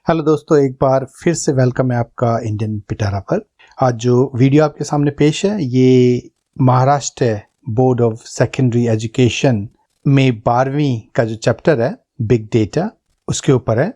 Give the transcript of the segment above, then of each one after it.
Hello दोस्तों, एक बार फिर से वेलकम है आपका इंडियन पिटारा पर। आज जो वीडियो आपके सामने पेश है ये Maharashtra board of secondary education में 12वीं का जो चैप्टर है बिग डेटा उसके ऊपर है।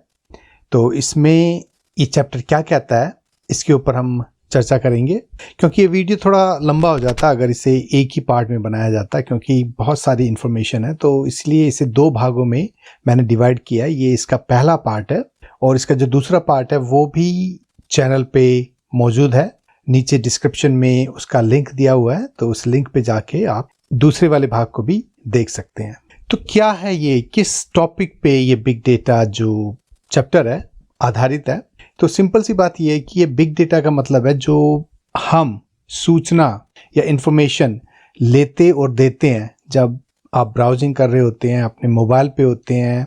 तो इसमें ये चैप्टर क्या कहता है इसके ऊपर हम चर्चा करेंगे, क्योंकि ये वीडियो थोड़ा लंबा हो जाता अगर इसे एक ही पार्ट में बनाया जाता, क्योंकि बहुत सारी इन्फॉर्मेशन है। तो इसलिए इसे दो भागों में मैंने डिवाइड किया है। ये इसका पहला पार्ट है और इसका जो दूसरा पार्ट है वो भी चैनल पे मौजूद है। नीचे डिस्क्रिप्शन में उसका लिंक दिया हुआ है, तो उस लिंक पे जाके आप दूसरे वाले भाग को भी देख सकते हैं। तो क्या है ये, किस टॉपिक पे ये बिग डेटा जो चैप्टर है आधारित है? तो सिंपल सी बात ये है कि ये बिग डेटा का मतलब है जो हम सूचना या इंफॉर्मेशन लेते और देते हैं जब आप ब्राउजिंग कर रहे होते हैं, अपने मोबाइल पे होते हैं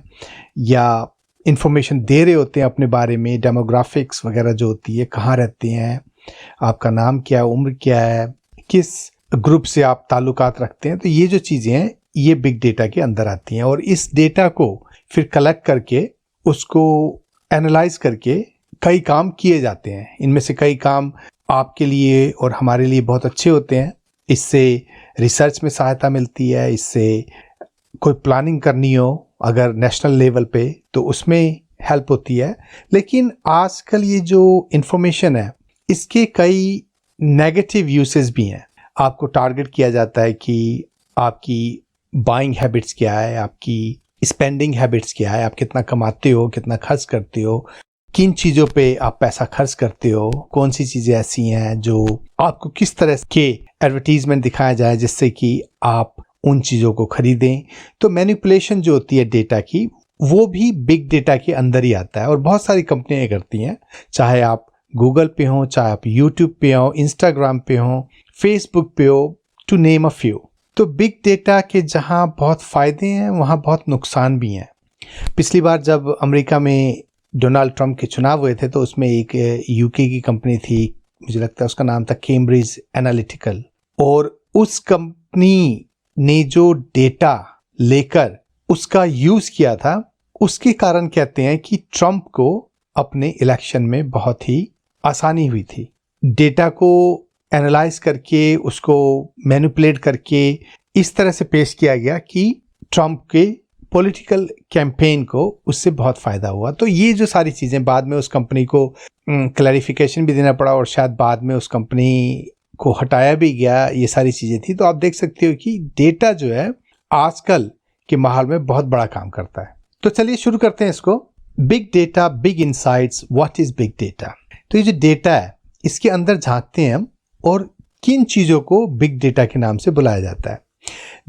या इंफॉर्मेशन दे रहे होते हैं अपने बारे में, डेमोग्राफिक्स वगैरह जो होती है, कहाँ रहते हैं, आपका नाम क्या है, उम्र क्या है, किस ग्रुप से आप ताल्लुकात रखते हैं। तो ये जो चीज़ें हैं ये बिग डेटा के अंदर आती हैं और इस डेटा को फिर कलेक्ट करके उसको एनालाइज करके कई काम किए जाते हैं। इनमें से कई काम आपके लिए और हमारे लिए बहुत अच्छे होते हैं। इससे रिसर्च में सहायता मिलती है, इससे कोई प्लानिंग करनी हो अगर नेशनल लेवल पे तो उसमें हेल्प होती है। लेकिन आजकल ये जो इंफॉर्मेशन है इसके कई नेगेटिव यूसेस भी हैं। आपको टारगेट किया जाता है कि आपकी बाइंग हैबिट्स क्या है, आपकी स्पेंडिंग हैबिट्स क्या है, आप कितना कमाते हो, कितना खर्च करते हो, किन चीज़ों पे आप पैसा खर्च करते हो, कौन सी चीज़ें ऐसी हैं जो आपको किस तरह के एडवर्टीजमेंट दिखाया जाए जिससे कि आप उन चीज़ों को खरीदें। तो मैनिपुलेशन जो होती है डेटा की वो भी बिग डेटा के अंदर ही आता है और बहुत सारी कंपनियां करती हैं, चाहे आप गूगल पे हो, चाहे आप यूट्यूब पे हो, इंस्टाग्राम पे हो, फेसबुक पे हो, टू नेम अ फ्यू। तो बिग डेटा के जहां बहुत फ़ायदे हैं वहां बहुत नुकसान भी हैं। पिछली बार जब अमेरिका में डोनाल्ड ट्रंप के चुनाव हुए थे तो उसमें एक यूके की कंपनी थी, मुझे लगता है उसका नाम था कैम्ब्रिज एनालिटिकल, और उस कंपनी ने जो डेटा लेकर उसका यूज किया था उसके कारण कहते हैं कि ट्रंप को अपने इलेक्शन में बहुत ही आसानी हुई थी। डेटा को एनालाइज करके उसको मैनिपुलेट करके इस तरह से पेश किया गया कि ट्रंप के पॉलिटिकल कैंपेन को उससे बहुत फायदा हुआ। तो ये जो सारी चीजें बाद में उस कंपनी को क्लैरिफिकेशन भी देना पड़ा और शायद बाद में उस कंपनी को हटाया भी गया, ये सारी चीजें थी। तो आप देख सकते हो कि डेटा जो है आजकल के माहौल में बहुत बड़ा काम करता है। तो चलिए शुरू करते हैं इसको। Big data, big insights, what is big data? तो ये जो डेटा है इसके अंदर झांकते हैं हम और किन चीजों को बिग डेटा के नाम से बुलाया जाता है।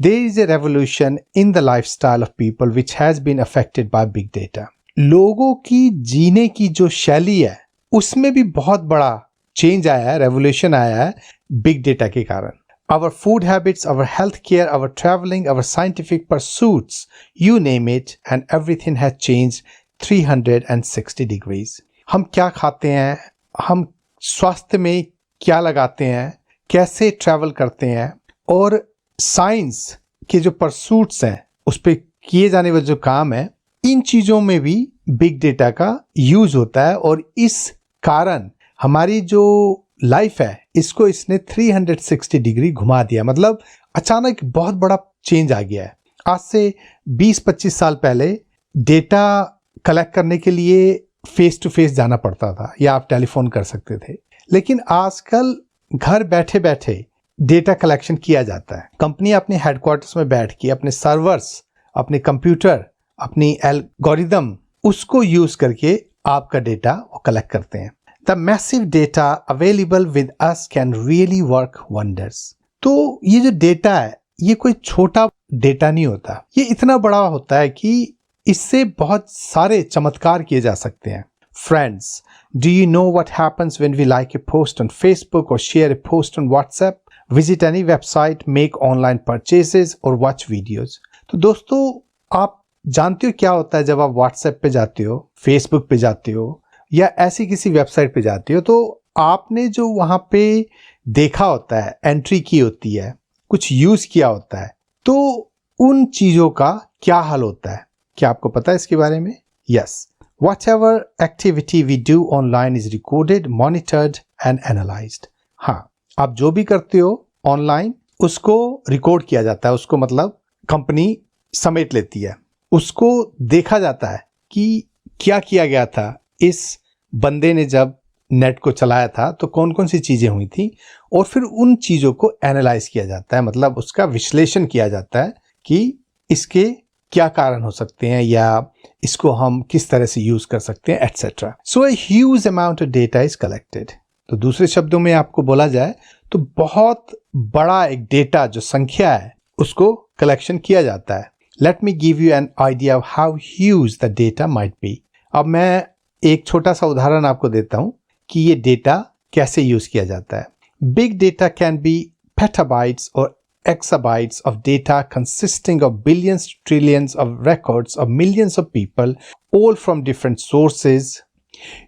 There is a revolution in the lifestyle of people which has been affected by big data. लोगों की जीने की जो शैली है उसमें भी बहुत बड़ा चेंज आया है, रेवोल्यूशन आया है बिग डेटा के कारण। Our food habits, our healthcare, our traveling, our scientific pursuits, you name it, and everything has changed 360 degrees. हम क्या खाते हैं, हम स्वास्थ्य में क्या लगाते हैं, कैसे ट्रैवल करते हैं और साइंस के जो परसूट्स हैं उस पर किए जाने वाले जो काम है, इन चीज़ों में भी बिग डेटा का यूज होता है। और इस कारण हमारी जो लाइफ है इसको इसने 360 डिग्री घुमा दिया। मतलब अचानक बहुत बड़ा चेंज आ गया है। आज से 20-25 साल पहले डेटा कलेक्ट करने के लिए फेस टू फेस जाना पड़ता था या आप टेलीफोन कर सकते थे, लेकिन आजकल घर बैठे बैठे डेटा कलेक्शन किया जाता है। कंपनी अपने हेडक्वार्टर्स में बैठ के अपने सर्वर्स, अपने कंप्यूटर, अपनी एल्गोरिदम उसको यूज करके आपका डेटा वो कलेक्ट करते हैं। The massive data available with us can really work wonders. तो ये जो डेटा है ये कोई छोटा डेटा नहीं होता, ये इतना बड़ा होता है कि इससे बहुत सारे चमत्कार किए जा सकते हैं। Friends, do you know what happens when we like a post on Facebook और share a post on WhatsApp, visit any website, make online purchases और वॉच वीडियोज? तो दोस्तों आप जानते हो क्या होता है जब आप व्हाट्सएप पे जाते हो, फेसबुक पे जाते हो या ऐसी किसी वेबसाइट पे जाते हो, तो आपने जो वहां पे देखा होता है, एंट्री की होती है, कुछ यूज किया होता है, तो उन चीजों का क्या हाल होता है? क्या आपको पता है इसके बारे में? Yes, Whatever activity we do online is recorded, monitored and analyzed. हाँ, आप जो भी करते हो ऑनलाइन उसको रिकॉर्ड किया जाता है, उसको मतलब कंपनी समेट लेती है, उसको देखा जाता है कि क्या किया गया था, इस बंदे ने जब नेट को चलाया था तो कौन कौन सी चीज़ें हुई थी, और फिर उन चीज़ों को एनालाइज किया जाता है, मतलब उसका विश्लेषण किया जाता है कि इसके क्या कारण हो सकते हैं या इसको हम किस तरह से यूज कर सकते हैं, etcetera. So a huge amount of data is collected. तो दूसरे शब्दों में आपको बोला जाए तो बहुत बड़ा एक डेटा जो संख्या है उसको कलेक्शन किया जाता है. Let me give you an idea of how huge the data might be. अब मैं एक छोटा सा उदाहरण आपको देता हूं कि ये डेटा कैसे यूज किया जाता है. Big data can be petabytes और exabytes of data consisting of billions, trillions of records of millions of people, all from different sources.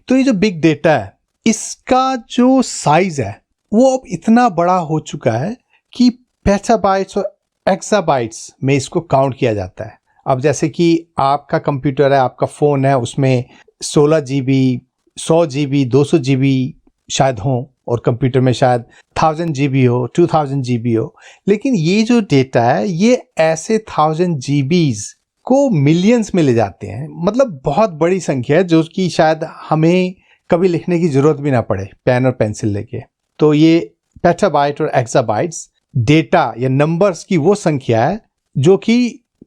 तो ये जो बिग डेटा है इसका जो साइज है वो अब इतना बड़ा हो चुका है कि पेटाबाइट्स और एक्साबाइट्स में इसको काउंट किया जाता है. अब जैसे कि आपका कंप्यूटर है, आपका फ़ोन है, उसमें 16 GB, 100 GB, 200 GB शायद हो, और कंप्यूटर में शायद 1000 GB हो, 2000 GB हो. लेकिन ये जो डेटा है ये ऐसे 1000 GBs को मिलियंस में ले जाते हैं, मतलब बहुत बड़ी संख्या है जो कि शायद हमें कभी लिखने की जरूरत भी ना पड़े पेन और पेंसिल लेके. तो ये पेटाबाइट और एक्साबाइट्स डेटा या नंबर्स की वो संख्या है जो कि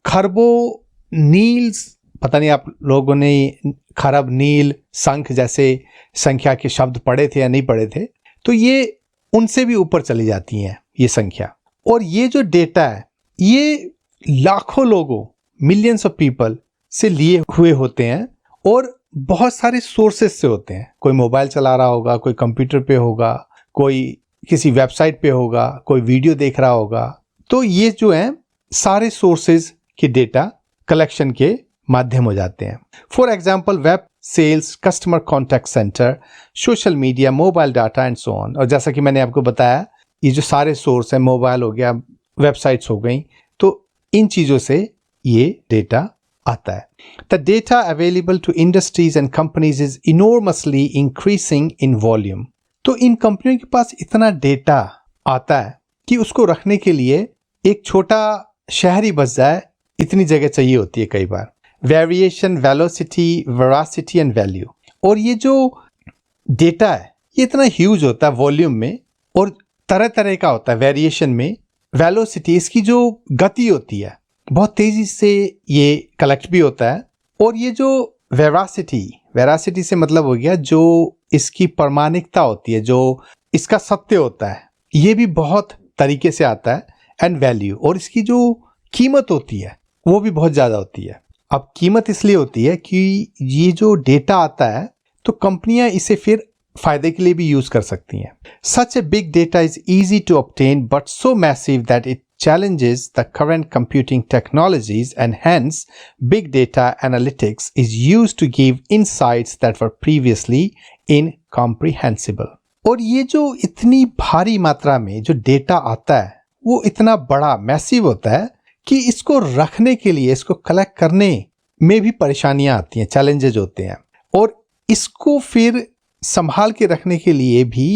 खरबों नील्स, पता नहीं आप लोगों ने खरब, नील, संख जैसे संख्या के शब्द पढ़े थे या नहीं पढ़े थे, तो ये उनसे भी ऊपर चली जाती हैं ये संख्या. और ये जो डेटा है ये लाखों लोगों, मिलियंस ऑफ पीपल से लिए हुए होते हैं और बहुत सारे सोर्सेस से होते हैं. कोई मोबाइल चला रहा होगा, कोई कंप्यूटर पे होगा, कोई किसी वेबसाइट पे होगा, कोई वीडियो देख रहा होगा. तो ये जो है सारे सोर्सेज के डेटा कलेक्शन के माध्यम हो जाते हैं. For example web sales, customer contact centre, social media, mobile data and so on. और जैसा कि मैंने आपको बताया ये जो सारे सोर्स हैं, मोबाइल हो गया, वेबसाइट्स हो गई, तो इन चीज़ों से ये डेटा आता है. The data available to industries and companies is enormously increasing in volume. तो इन कंपनियों के पास इतना डेटा आता है कि उसको रखने के लिए एक छोटा शहर ही बस जाए इतनी जगह चाहिए होती है कई बार. Variation, velocity, veracity and value. और ये जो डेटा है ये इतना ह्यूज होता है वॉल्यूम में और तरह तरह का होता है. वेरिएशन में वेलोसिटी, इसकी जो गति होती है बहुत तेजी से ये कलेक्ट भी होता है. और ये जो वेरासिटी से मतलब हो गया जो इसकी प्रामाणिकता होती है, जो इसका सत्य होता है, ये भी बहुत तरीके से आता है. एंड वैल्यू, और इसकी जो कीमत होती है वो भी बहुत ज़्यादा होती है. अब कीमत इसलिए होती है कि ये जो डेटा आता है तो कंपनियां इसे फिर फायदे के लिए भी यूज कर सकती हैं. Such a big data is easy to obtain but so massive that it challenges the current computing technologies, and hence big data analytics is used to give insights that were previously incomprehensible. और ये जो इतनी भारी मात्रा में जो data आता है वो इतना बड़ा मैसिव होता है कि इसको रखने के लिए, इसको कलेक्ट करने में भी परेशानियां आती हैं, चैलेंजेज होते हैं. और इसको फिर संभाल के रखने के लिए भी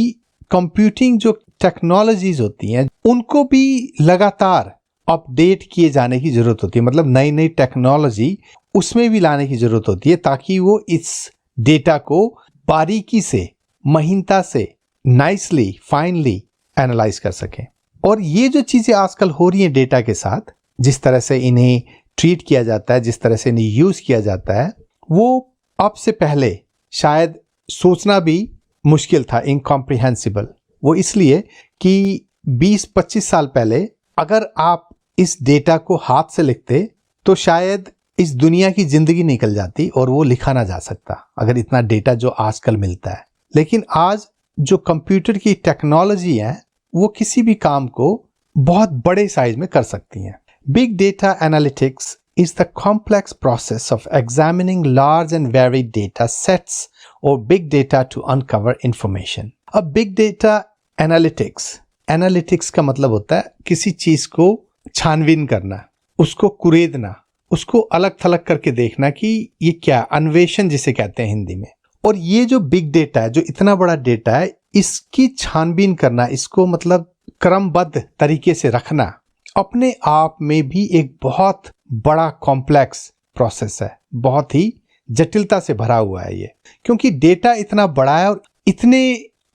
कंप्यूटिंग जो टेक्नोलॉजीज होती हैं उनको भी लगातार अपडेट किए जाने की जरूरत होती है. मतलब नई नई टेक्नोलॉजी उसमें भी लाने की जरूरत होती है ताकि वो इस डेटा को बारीकी से, महीनता से, नाइसली, फाइनली एनालाइज कर सकें. और ये जो चीज़ें आजकल हो रही हैं डेटा के साथ, जिस तरह से इन्हें ट्रीट किया जाता है, जिस तरह से इन्हें यूज़ किया जाता है, वो अब से पहले शायद सोचना भी मुश्किल था, इनकॉम्प्रिहेंसिबल. वो इसलिए कि 20-25 साल पहले अगर आप इस डेटा को हाथ से लिखते तो शायद इस दुनिया की जिंदगी निकल जाती और वो लिखा ना जा सकता अगर इतना डेटा जो आजकल मिलता है. लेकिन आज जो कंप्यूटर की टेक्नोलॉजी है वो किसी भी काम को बहुत बड़े साइज में कर सकती हैं. Big data analytics is the complex process of examining large and varied data sets or big data to uncover information. अब big data analytics का मतलब होता है किसी चीज को छानबीन करना, उसको कुरेदना, उसको अलग थलग करके देखना कि ये क्या, अन्वेषण जिसे कहते हैं हिंदी में। और ये जो बिग डेटा है, जो इतना बड़ा डेटा है, इसकी छानबीन करना, इसको मतलब क्रमबद्ध तरीके से रखना अपने आप में भी एक बहुत बड़ा कॉम्प्लेक्स प्रोसेस है, बहुत ही जटिलता से भरा हुआ है ये, क्योंकि डेटा इतना बड़ा है और इतने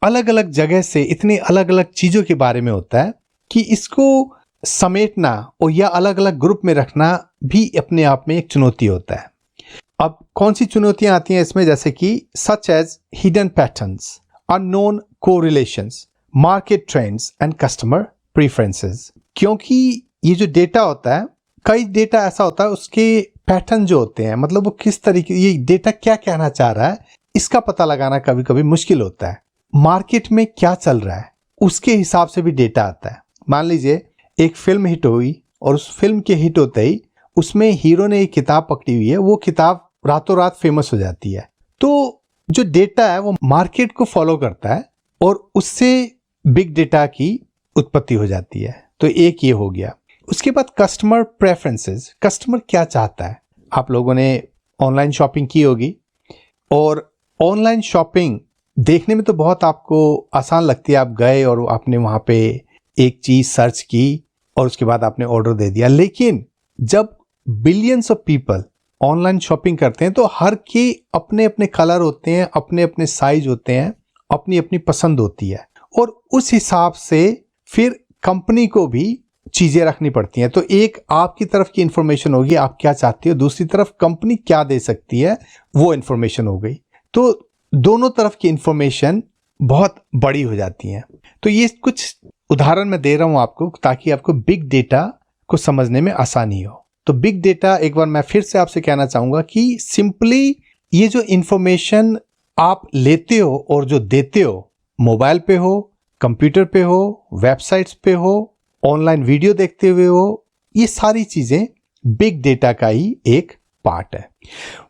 अलग अलग जगह से इतने अलग अलग चीजों के बारे में होता है कि इसको समेटना और या अलग अलग ग्रुप में रखना भी अपने आप में एक चुनौती होता है। अब कौन सी चुनौतियां आती हैं इसमें, जैसे कि such as hidden patterns, unknown correlations, market trends and customer preferences. क्योंकि ये जो डेटा होता है, कई डेटा ऐसा होता है उसके पैटर्न जो होते हैं, मतलब वो किस तरीके, ये डेटा क्या कहना चाह रहा है, इसका पता लगाना कभी कभी मुश्किल होता है। मार्केट में क्या चल रहा है उसके हिसाब से भी डेटा आता है। मान लीजिए एक फिल्म हिट हुई और उस फिल्म के हिट होते ही उसमें हीरो ने एक किताब पकड़ी हुई है, वो किताब रातों रात फेमस हो जाती है। तो जो डेटा है वो मार्केट को फॉलो करता है और उससे बिग डेटा की उत्पत्ति हो जाती है। तो एक ये हो गया। उसके बाद कस्टमर प्रेफरेंसेस, कस्टमर क्या चाहता है। आप लोगों ने ऑनलाइन शॉपिंग की होगी और ऑनलाइन शॉपिंग देखने में तो बहुत आपको आसान लगती है, आप गए और आपने वहाँ पे एक चीज़ सर्च की और उसके बाद आपने ऑर्डर दे दिया। लेकिन जब billions of people online shopping करते हैं तो हर के अपने अपने कलर होते हैं, अपने अपने साइज होते हैं, अपनी अपनी पसंद होती है और उस हिसाब से फिर कंपनी को भी चीज़ें रखनी पड़ती हैं। तो एक आपकी तरफ की इंफॉर्मेशन होगी, आप क्या चाहते हो, दूसरी तरफ कंपनी क्या दे सकती है, वो इंफॉर्मेशन हो गई। तो दोनों तरफ की इंफॉर्मेशन बहुत बड़ी हो जाती हैं। तो ये कुछ उदाहरण मैं दे रहा हूं आपको ताकि आपको बिग डेटा को समझने में आसानी हो। तो बिग डेटा, एक बार मैं फिर से आपसे कहना चाहूंगा कि सिंपली ये जो इंफॉर्मेशन आप लेते हो और जो देते हो, मोबाइल पे हो, कंप्यूटर पे हो, वेबसाइट्स पे हो, ऑनलाइन वीडियो देखते हुए हो, ये सारी चीजें बिग डेटा का ही एक पार्ट है।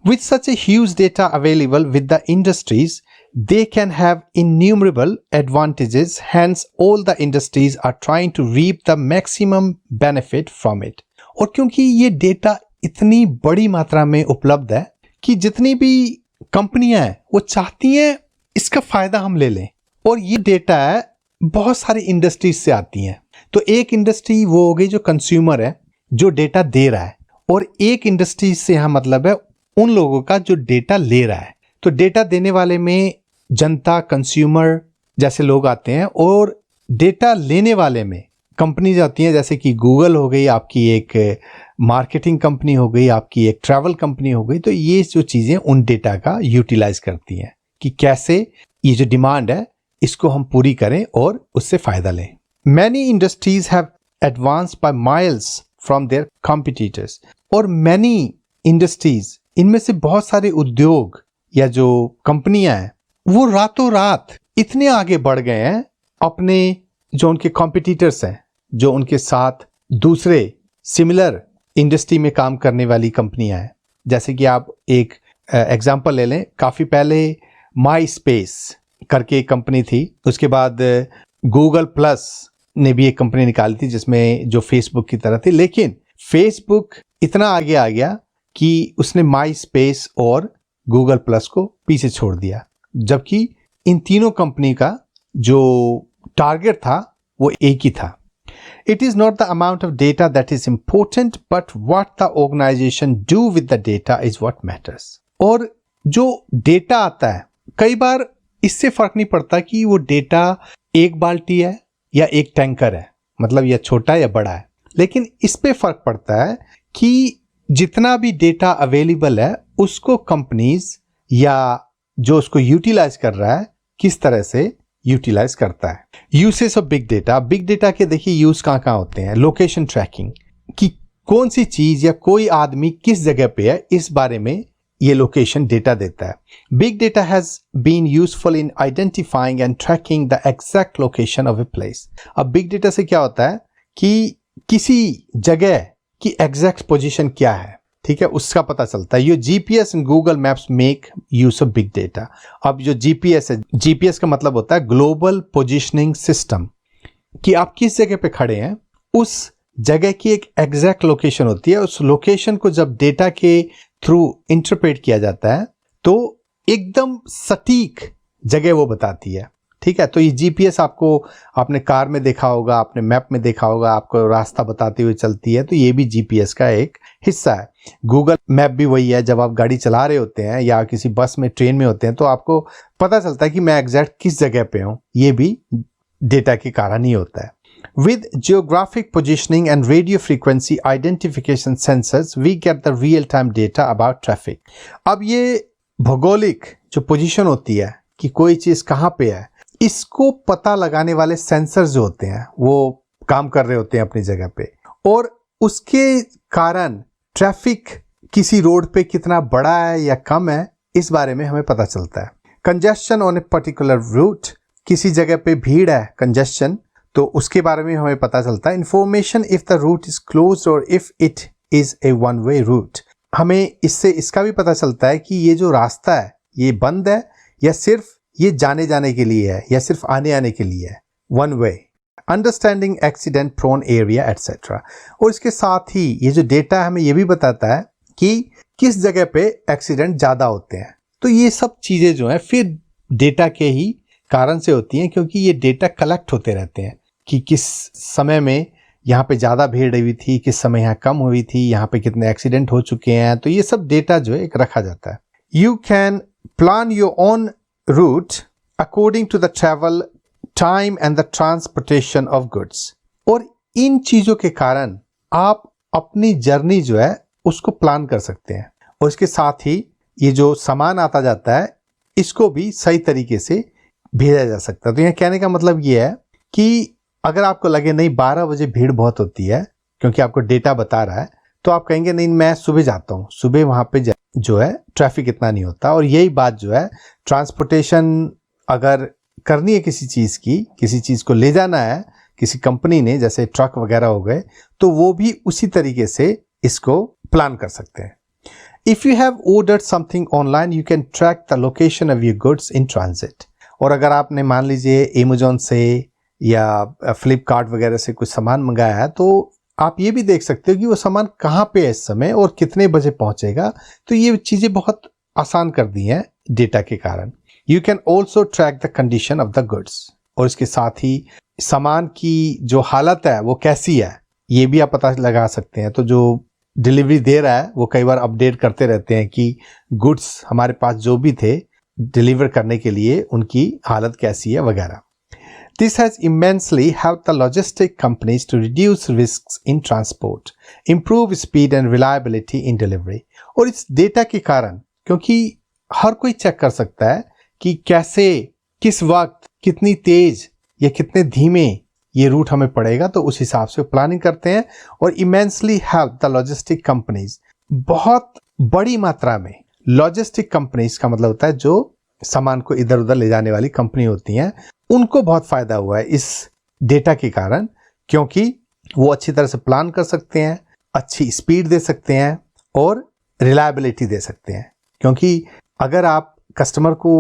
With such a huge data available with the industries, they can have innumerable advantages. Hence, all the industries are trying to reap the maximum benefit from it. और क्योंकि ये डेटा इतनी बड़ी मात्रा में उपलब्ध है कि जितनी भी कंपनियां हैं वो चाहती हैं इसका फायदा हम ले लें। और ये डेटा है बहुत सारी इंडस्ट्रीज से आती हैं। तो एक इंडस्ट्री वो हो गई जो कंज्यूमर है, जो डेटा दे रहा है, और एक इंडस्ट्री से यहाँ मतलब है उन लोगों का जो डेटा ले रहा है। तो डेटा देने वाले में जनता, कंज्यूमर जैसे लोग आते हैं और डेटा लेने वाले में कंपनीज आती हैं, जैसे कि गूगल हो गई, आपकी एक मार्केटिंग कंपनी हो गई, आपकी एक ट्रैवल कंपनी हो गई। तो ये जो चीज़ें उन डेटा का यूटिलाइज करती हैं कि कैसे ये जो डिमांड है इसको हम पूरी करें और उससे फ़ायदा लें। Many industries have advance by miles from their competitors. और मैनी इंडस्ट्रीज, इनमें से बहुत सारे उद्योग या जो कंपनियां हैं वो रातों रात इतने आगे बढ़ गए हैं अपने जो उनके कॉम्पिटिटर्स हैं, जो उनके साथ दूसरे सिमिलर इंडस्ट्री में काम करने वाली कंपनियां हैं। जैसे कि आप एक एग्जांपल ले लें, काफ़ी पहले माई स्पेस करके एक कंपनी थी, उसके बाद गूगल प्लस ने भी एक कंपनी निकाली थी जिसमें जो फेसबुक की तरह थी। लेकिन फेसबुक इतना आगे आ गया कि उसने माई स्पेस और गूगल प्लस को पीछे छोड़ दिया, जबकि इन तीनों कंपनी का जो टारगेट था वो एक ही था। It is not the amount of data that is important, but what the organization do with the data is what matters. और जो डेटा आता है, कई बार इससे फर्क नहीं पड़ता कि वो डेटा एक बाल्टी है या एक टैंकर है, मतलब यह छोटा या बड़ा है, लेकिन इस पे फर्क पड़ता है कि जितना भी डेटा अवेलेबल है उसको कंपनीज या जो उसको यूटिलाइज कर रहा है किस तरह से यूटिलाइज करता है। Uses of big data, big data के देखिए यूज कहाँ कहाँ होते हैं। लोकेशन ट्रैकिंग, कि कौन सी चीज या कोई आदमी किस जगह पे है इस बारे में ये लोकेशन डेटा देता है। Big data has been useful in identifying and tracking the exact location of a place. अब बिग डेटा से क्या होता है कि किसी जगह की एग्जैक्ट पोजीशन क्या है, ठीक है, उसका पता चलता है। ये GPS and Google maps make use of big data. अब जो जीपीएस है, जीपीएस का मतलब होता है ग्लोबल पोजीशनिंग सिस्टम, कि आप किस जगह पे खड़े हैं उस जगह की एक एग्जैक्ट लोकेशन होती है। उस लोकेशन को जब डेटा के थ्रू इंटरप्रेट किया जाता है तो एकदम सटीक जगह वो बताती है। ठीक है, तो ये जीपीएस आपने कार में देखा होगा, आपने मैप में देखा होगा, आपको रास्ता बताते हुए चलती है, तो ये भी जीपीएस का एक हिस्सा है। गूगल मैप भी वही है। जब आप गाड़ी चला रहे होते हैं या किसी बस में, ट्रेन में होते हैं, तो आपको पता चलता है कि मैं एग्जैक्ट किस जगह पे हूँ। ये भी डेटा के कारण ही होता है। With geographic positioning and radio frequency identification sensors, we get the real-time data about traffic. अब ये भौगोलिक जो पोजीशन होती है कि कोई चीज कहाँ पे है, इसको पता लगाने वाले सेंसर जो होते हैं वो काम कर रहे होते हैं अपनी जगह पे, और उसके कारण ट्रैफिक किसी रोड पे कितना बड़ा है या कम है, इस बारे में हमें पता चलता है। Congestion on a particular route, किसी जगह पे भीड़ है, कंजेशन, तो उसके बारे में हमें पता चलता है। Information if the route is closed और if it is a one way route, हमें इससे इसका भी पता चलता है कि ये जो रास्ता है ये बंद है या सिर्फ ये जाने जाने के लिए है या सिर्फ आने आने के लिए है, one way. Understanding accident prone area etcetera. और इसके साथ ही ये जो डेटा हमें ये भी बताता है कि किस जगह पे एक्सीडेंट ज़्यादा होते हैं। तो ये सब चीज़ें जो हैं फिर डेटा के ही कारण से होती हैं, क्योंकि ये डेटा कलेक्ट होते रहते हैं कि किस समय में यहाँ पे ज़्यादा भीड़ हुई थी, किस समय यहाँ कम हुई थी, यहाँ पे कितने एक्सीडेंट हो चुके हैं। तो ये सब डेटा जो है एक रखा जाता है। You can plan your own route according to the travel time and the transportation of goods. और इन चीज़ों के कारण आप अपनी जर्नी जो है उसको प्लान कर सकते हैं, और इसके साथ ही ये जो सामान आता जाता है इसको भी सही तरीके से भेजा जा सकता है। तो यहाँ कहने का मतलब ये है कि अगर आपको लगे नहीं 12 बजे भीड़ बहुत होती है, क्योंकि आपको डेटा बता रहा है, तो आप कहेंगे नहीं मैं सुबह जाता हूँ, सुबह वहाँ पे जो है ट्रैफिक इतना नहीं होता। और यही बात जो है, ट्रांसपोर्टेशन अगर करनी है किसी चीज़ की, किसी चीज़ को ले जाना है किसी कंपनी ने, जैसे ट्रक वगैरह हो गए, तो वो भी उसी तरीके से इसको प्लान कर सकते हैं। If you have ordered something online you can track the location of your goods in transit. और अगर आपने मान लीजिए अमेजोन से या फ्लिपकार्ट वगैरह से कुछ सामान मंगाया है, तो आप ये भी देख सकते हो कि वो सामान कहाँ पे है इस समय और कितने बजे पहुंचेगा। तो ये चीज़ें बहुत आसान कर दी हैं डेटा के कारण। You can also track the condition of the goods, और इसके साथ ही सामान की जो हालत है वो कैसी है ये भी आप पता लगा सकते हैं। तो जो डिलीवरी दे रहा है वो कई बार अपडेट करते रहते हैं कि गुड्स हमारे पास जो भी थे डिलीवर करने के लिए उनकी हालत कैसी है वगैरह। This has immensely helped the logistic companies to reduce risks in transport, improve speed and reliability in delivery. और इस डेटा के कारण, क्योंकि हर कोई चेक कर सकता है कि कैसे, किस वक्त, कितनी तेज या कितने धीमे ये रूट हमें पड़ेगा, तो उस हिसाब से प्लानिंग करते हैं। और immensely help the logistic companies, बहुत बड़ी मात्रा में लॉजिस्टिक कंपनीज का मतलब होता है जो सामान को इधर उधर ले जाने वाली कंपनी होती हैं, उनको बहुत फायदा हुआ है इस डेटा के कारण, क्योंकि वो अच्छी तरह से प्लान कर सकते हैं, अच्छी स्पीड दे सकते हैं और रिलायबिलिटी दे सकते हैं। क्योंकि अगर आप कस्टमर को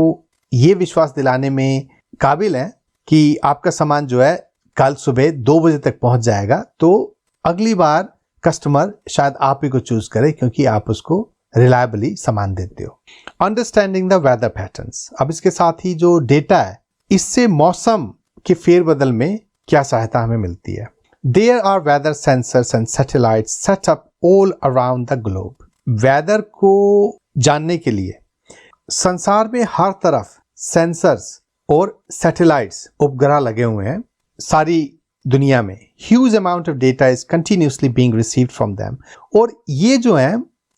ये विश्वास दिलाने में काबिल हैं कि आपका सामान जो है कल सुबह 2 बजे तक पहुंच जाएगा, तो अगली बार कस्टमर शायद आप ही को चूज करे, क्योंकि आप उसको रिलायबली सामान देते हो। Understanding the weather patterns. अब इसके साथ ही जो डेटा है इससे मौसम के फेरबदल में क्या सहायता हमें मिलती है। There are weather sensors and satellites set up all around the globe. Weather को जानने के लिए संसार में हर तरफ सेंसर्स और सैटेलाइट्स, उपग्रह लगे हुए हैं सारी दुनिया में। Huge amount of data is continuously being received from them. और ये जो है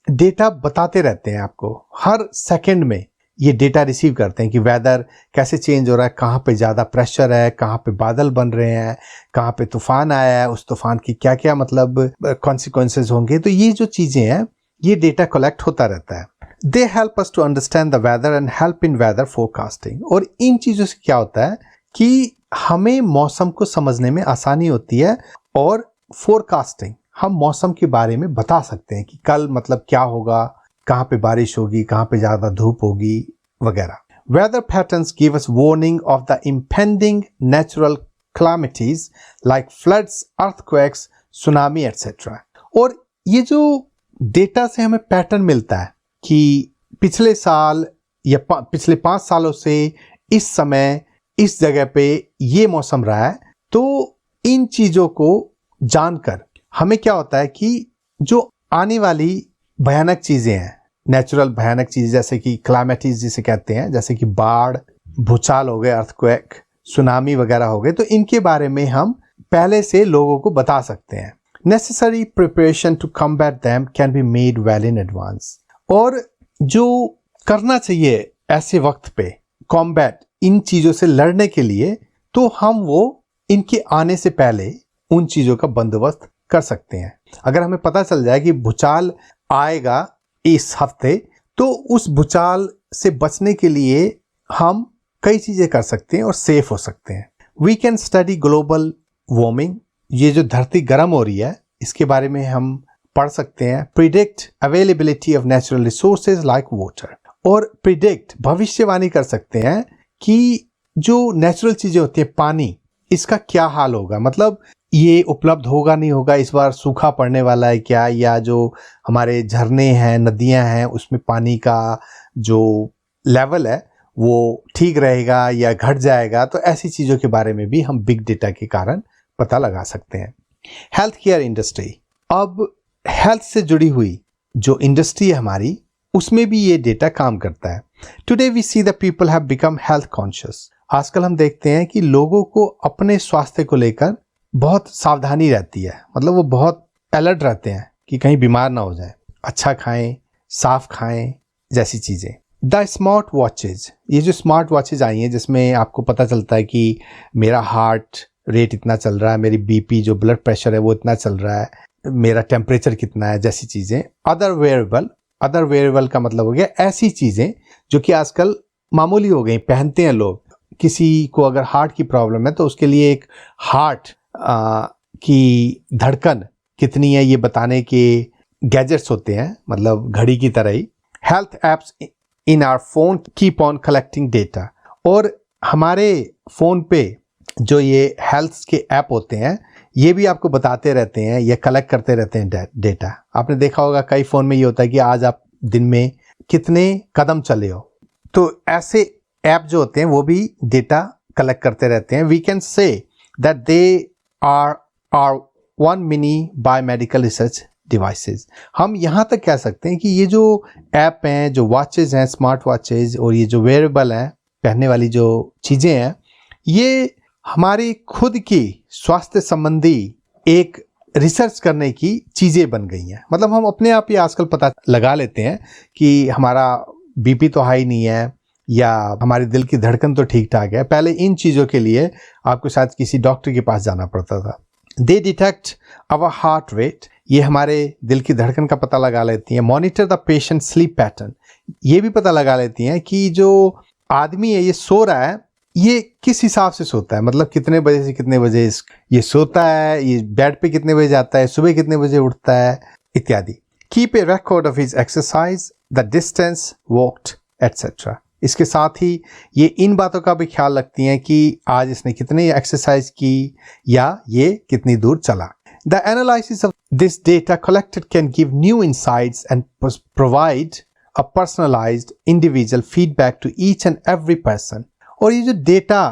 डेटा बताते रहते हैं आपको, हर सेकंड में ये डेटा रिसीव करते हैं कि वेदर कैसे चेंज हो रहा है, कहाँ पे ज़्यादा प्रेशर है, कहाँ पे बादल बन रहे हैं, कहाँ पे तूफान आया है, उस तूफान की क्या क्या मतलब कॉन्सिक्वेंसेज होंगे। तो ये जो चीज़ें हैं ये डेटा कलेक्ट होता रहता है। They help us to understand the weather and help in weather forecasting. और इन चीज़ों से क्या होता है कि हमें मौसम को समझने में आसानी होती है, और फोरकास्टिंग, हम मौसम के बारे में बता सकते हैं कि कल मतलब क्या होगा, कहाँ पे बारिश होगी, कहाँ पे ज़्यादा धूप होगी वगैरह। Weather patterns give us warning of the impending natural calamities like floods, earthquakes, tsunami etcetera. और ये जो डेटा से हमें पैटर्न मिलता है कि पिछले साल या पिछले 5 सालों से इस समय इस जगह पे ये मौसम रहा है, तो इन चीज़ों को जानकर हमें क्या होता है कि जो आने वाली भयानक चीज़ें हैं, नेचुरल भयानक चीज़ें जैसे कि क्लाइमेटीज जिसे कहते हैं, जैसे कि बाढ़, भूचाल हो गए, अर्थक्वेक, सुनामी वगैरह हो गए, तो इनके बारे में हम पहले से लोगों को बता सकते हैं। Necessary preparation to combat them can be made well in advance. और जो करना चाहिए ऐसे वक्त पे कॉम्बैट, इन चीज़ों से लड़ने के लिए, तो हम वो इनके आने से पहले उन चीज़ों का बंदोबस्त कर सकते हैं। अगर हमें पता चल जाए कि भूचाल आएगा इस हफ्ते, तो उस भूचाल से बचने के लिए हम कई चीज़ें कर सकते हैं और सेफ हो सकते हैं। We can study global warming, ये जो धरती गर्म हो रही है इसके बारे में हम पढ़ सकते हैं। Predict availability of natural resources like water, और प्रिडिक्ट भविष्यवाणी कर सकते हैं कि जो नेचुरल चीज़ें होती हैं, पानी, इसका क्या हाल होगा, मतलब ये उपलब्ध होगा नहीं होगा, इस बार सूखा पड़ने वाला है क्या, या जो हमारे झरने हैं, नदियां हैं, उसमें पानी का जो लेवल है वो ठीक रहेगा या घट जाएगा। तो ऐसी चीज़ों के बारे में भी हम बिग डेटा के कारण पता लगा सकते हैं। हेल्थ केयर इंडस्ट्री, अब हेल्थ से जुड़ी हुई जो इंडस्ट्री है हमारी, उसमें भी ये डेटा काम करता है। Today we see the people have become health conscious. आजकल हम देखते हैं कि लोगों को अपने स्वास्थ्य को लेकर बहुत सावधानी रहती है, मतलब वो बहुत अलर्ट रहते हैं कि कहीं बीमार ना हो जाए, अच्छा खाएं, साफ खाएं, जैसी चीज़ें। द स्मार्ट वॉचेज, ये जो स्मार्ट वॉचेज आई हैं जिसमें आपको पता चलता है कि मेरा हार्ट रेट इतना चल रहा है, मेरी बीपी जो ब्लड प्रेशर है वो इतना चल रहा है, मेरा टेम्परेचर कितना है, जैसी चीज़ें। अदर वेयरेबल का मतलब हो गया ऐसी चीज़ें जो कि आजकल मामूली हो गई, पहनते हैं लोग। किसी को अगर हार्ट की प्रॉब्लम है तो उसके लिए एक हार्ट की धड़कन कितनी है ये बताने के गैजेट्स होते हैं, मतलब घड़ी की तरह ही। Health apps in our phone keep on collecting data, और हमारे फ़ोन पे जो ये हेल्थ के ऐप होते हैं ये भी आपको बताते रहते हैं, ये कलेक्ट करते रहते हैं डेटा। आपने देखा होगा कई फ़ोन में ये होता है कि आज आप दिन में कितने कदम चले हो, तो ऐसे ऐप जो होते हैं वो भी डेटा कलेक्ट करते रहते हैं। We can say that they are one mini biomedical research devices. हम यहाँ तक कह सकते हैं कि ये जो ऐप हैं, जो वॉचेज हैं, स्मार्ट वॉचेज, और ये जो वेयरेबल हैं, पहनने वाली जो चीज़ें हैं, ये हमारी खुद की स्वास्थ्य संबंधी एक रिसर्च करने की चीज़ें बन गई हैं। मतलब हम अपने आप ही आजकल पता लगा लेते हैं कि हमारा बीपी तो हाई नहीं है या हमारे दिल की धड़कन तो ठीक ठाक है। पहले इन चीज़ों के लिए आपको शायद किसी डॉक्टर के पास जाना पड़ता था। They detect our heart rate, ये हमारे दिल की धड़कन का पता लगा लेती हैं। Monitor the patient sleep pattern, ये भी पता लगा लेती हैं कि जो आदमी है ये सो रहा है, ये किस हिसाब से सोता है, मतलब कितने बजे से कितने बजे ये सोता है, ये बेड पे कितने बजे जाता है, सुबह कितने बजे उठता है, इत्यादि। Keep a record of his exercise, the distance walked etcetera. इसके साथ ही ये इन बातों का भी ख्याल रखती हैं कि आज इसने कितनी एक्सरसाइज की या ये कितनी दूर चला। The analysis of this data collected can give new insights and provide a personalised individual feedback to each and every person. और ये जो डेटा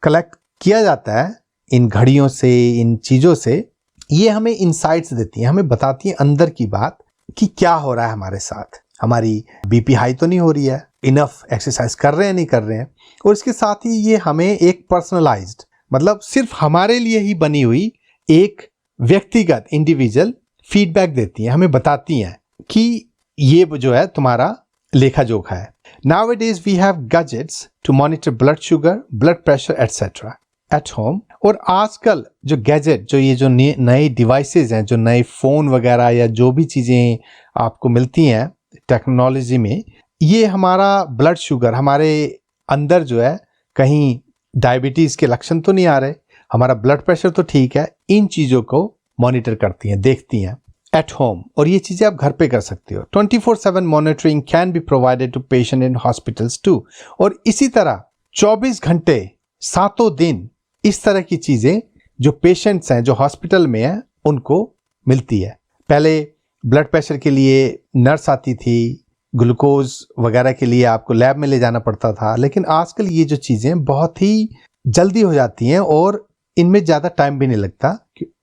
कलेक्ट किया जाता है इन घड़ियों से, इन चीज़ों से, ये हमें इंसाइट्स देती हैं, हमें बताती हैं अंदर की बात कि क्या हो रहा है हमारे साथ, हमारी बीपी हाई तो नहीं हो रही है, इनफ एक्सरसाइज कर रहे हैं नहीं कर रहे हैं। और इसके साथ ही ये हमें एक पर्सनलाइज्ड, मतलब सिर्फ हमारे लिए ही बनी हुई एक व्यक्तिगत इंडिविजुअल फीडबैक देती हैं, हमें बताती हैं कि ये जो है तुम्हारा लेखा जोखा है। Nowadays we have gadgets to monitor blood sugar, blood pressure, etc. at home. और आजकल जो गैजेट, जो ये जो नए डिवाइसेस हैं, जो नए फ़ोन वगैरह या जो भी चीज़ें आपको मिलती हैं टेक्नोलॉजी में, ये हमारा ब्लड शुगर, हमारे अंदर जो है कहीं डायबिटीज़ के लक्षण तो नहीं आ रहे, हमारा ब्लड प्रेशर तो ठीक है, इन चीज़ों को मॉनिटर करती हैं, देखती हैं एट होम। और ये चीज़ें आप घर पे कर सकते हो। 24/7 monitoring can be provided to patient in hospitals too. और इसी तरह 24 घंटे 7 दिन इस तरह की चीज़ें जो पेशेंट्स हैं, जो हॉस्पिटल में हैं, उनको मिलती है। पहले ब्लड प्रेशर के लिए नर्स आती थी, ग्लूकोज वगैरह के लिए आपको लैब में ले जाना पड़ता था, लेकिन आजकल ये जो चीज़ें बहुत ही जल्दी हो जाती हैं और इनमें ज़्यादा टाइम भी नहीं लगता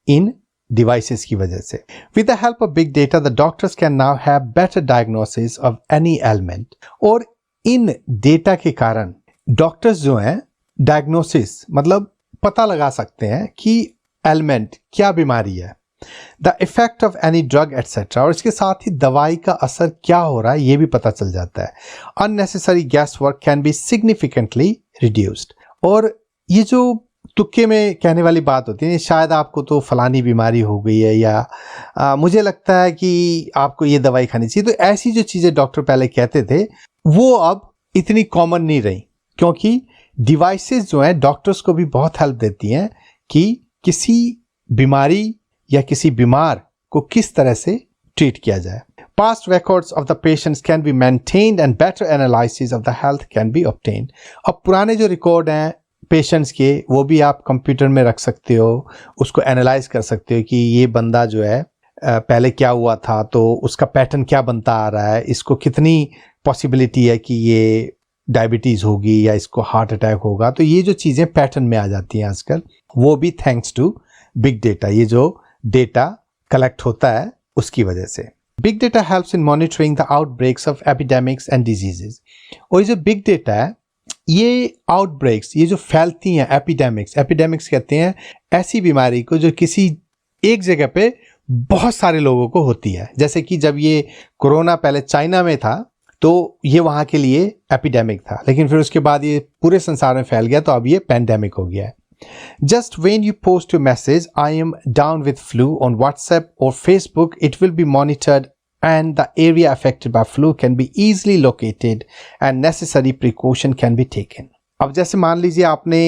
इन डिवाइसेस की वजह से। With the help of big data the doctors can now have better diagnosis of any element. और इन डेटा के कारण डॉक्टर्स जो हैं डायग्नोसिस मतलब पता लगा सकते हैं कि एलिमेंट क्या बीमारी है, the effect of any drug etcetera, और इसके साथ ही दवाई का असर क्या हो रहा है ये भी पता चल जाता है। Unnecessary gas work can be significantly reduced. और ये जो तुक्के में कहने वाली बात होती है, शायद आपको तो फलानी बीमारी हो गई है या मुझे लगता है कि आपको ये दवाई खानी चाहिए, तो ऐसी जो चीज़ें डॉक्टर पहले कहते थे वो अब इतनी कॉमन नहीं रही, क्योंकि डिवाइसेस जो हैं डॉक्टर्स को भी बहुत हेल्प देती हैं कि किसी बीमारी या किसी बीमार को किस तरह से ट्रीट किया जाए। Past records of the patients can be maintained and better analysis of the health can be obtained। अब पुराने जो रिकॉर्ड हैं पेशेंट्स के वो भी आप कंप्यूटर में रख सकते हो, उसको एनालाइज कर सकते हो कि ये बंदा जो है पहले क्या हुआ था, तो उसका पैटर्न क्या बनता आ रहा है, इसको कितनी पॉसिबिलिटी है कि ये डायबिटीज़ होगी या इसको हार्ट अटैक होगा। तो ये जो चीज़ें पैटर्न में आ जाती हैं आजकल, वो भी थैंक्स टू बिग डेटा, ये जो डेटा कलेक्ट होता है उसकी वजह से। Big data helps in monitoring the outbreaks of epidemics and diseases. और ये जो बिग डेटा है ये आउटब्रेक्स, ये जो फैलती हैं एपिडेमिक्स कहते हैं ऐसी बीमारी को जो किसी एक जगह पे बहुत सारे लोगों को होती है। जैसे कि जब ये कोरोना पहले चाइना में था तो ये वहाँ के लिए एपिडेमिक था, लेकिन फिर उसके बाद ये पूरे संसार में फैल गया तो अब ये पैंडेमिक हो गया है। Just when you post your message, I am down with flu on WhatsApp or Facebook, it will be monitored and the area affected by flu can be easily located and necessary precaution can be taken। अब जैसे मान लीजिए आपने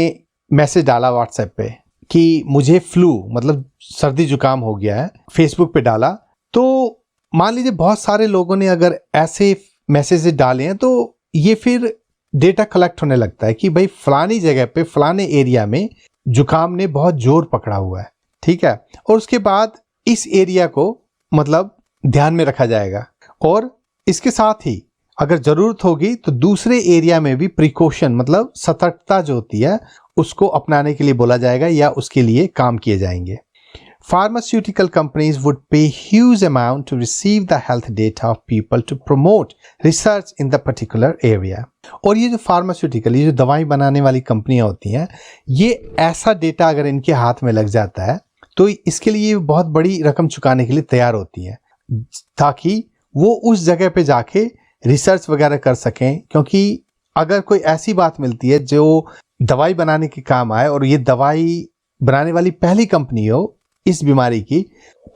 message डाला WhatsApp पे कि मुझे flu मतलब सर्दी जुकाम हो गया है, Facebook पे डाला, तो मान लीजिए बहुत सारे लोगों ने अगर ऐसे मैसेज डाले हैं तो ये फिर डेटा कलेक्ट होने लगता है कि भाई फलानी जगह पे फलाने एरिया में जुकाम ने बहुत जोर पकड़ा हुआ है, ठीक है, और उसके बाद इस एरिया को मतलब ध्यान में रखा जाएगा और इसके साथ ही अगर जरूरत होगी तो दूसरे एरिया में भी प्रिकॉशन मतलब सतर्कता जो होती है उसको अपनाने के लिए बोला जाएगा या उसके लिए काम किए जाएंगे। Pharmaceutical companies would pay huge amount to receive the health data of people to promote research in the particular area। और ये जो फार्मास्यूटिकल, ये जो दवाई बनाने वाली कंपनियां होती हैं, ये ऐसा डेटा अगर इनके हाथ में लग जाता है तो इसके लिए बहुत बड़ी रकम चुकाने के लिए तैयार होती हैं ताकि वो उस जगह पे जाके रिसर्च वगैरह कर सकें। क्योंकि अगर कोई ऐसी बात मिलती है जो दवाई बनाने के काम आए और ये दवाई बनाने वाली पहली कंपनी हो इस बीमारी की,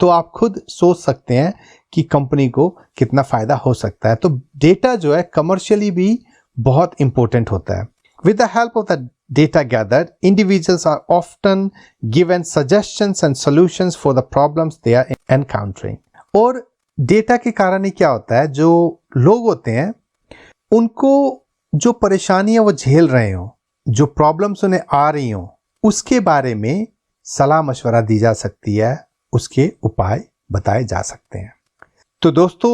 तो आप खुद सोच सकते हैं कि कंपनी को कितना फायदा हो सकता है। तो डेटा जो है कमर्शियली भी बहुत इंपॉर्टेंट होता है। With the help of the data gathered, individuals are often given suggestions and solutions for the problems they are encountering. और डेटा के कारण ही क्या होता है, जो लोग होते हैं उनको जो परेशानियां वो झेल रहे हो, जो प्रॉब्लम्स उन्हें आ रही हो, उसके बारे में सलाह मशवरा दी जा सकती है, उसके उपाय बताए जा सकते हैं। तो दोस्तों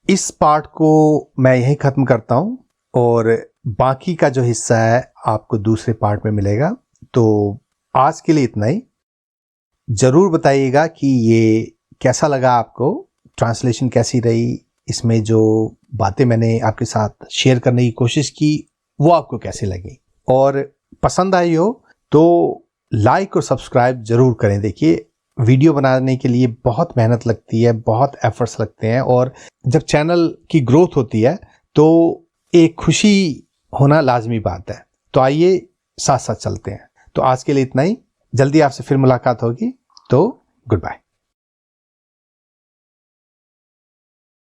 इस पार्ट को मैं यहीं ख़त्म करता हूं और बाकी का जो हिस्सा है आपको दूसरे पार्ट में मिलेगा। तो आज के लिए इतना ही। ज़रूर बताइएगा कि ये कैसा लगा आपको, ट्रांसलेशन कैसी रही, इसमें जो बातें मैंने आपके साथ शेयर करने की कोशिश की वो आपको कैसी लगी, और पसंद आई हो तो लाइक और सब्सक्राइब ज़रूर करें। देखिए वीडियो बनाने के लिए बहुत मेहनत लगती है, बहुत एफर्ट्स लगते हैं, और जब चैनल की ग्रोथ होती है तो एक खुशी होना लाजमी बात है। तो आइए साथ साथ चलते हैं। तो आज के लिए इतना ही, जल्दी आपसे फिर मुलाकात होगी, तो गुड बाय।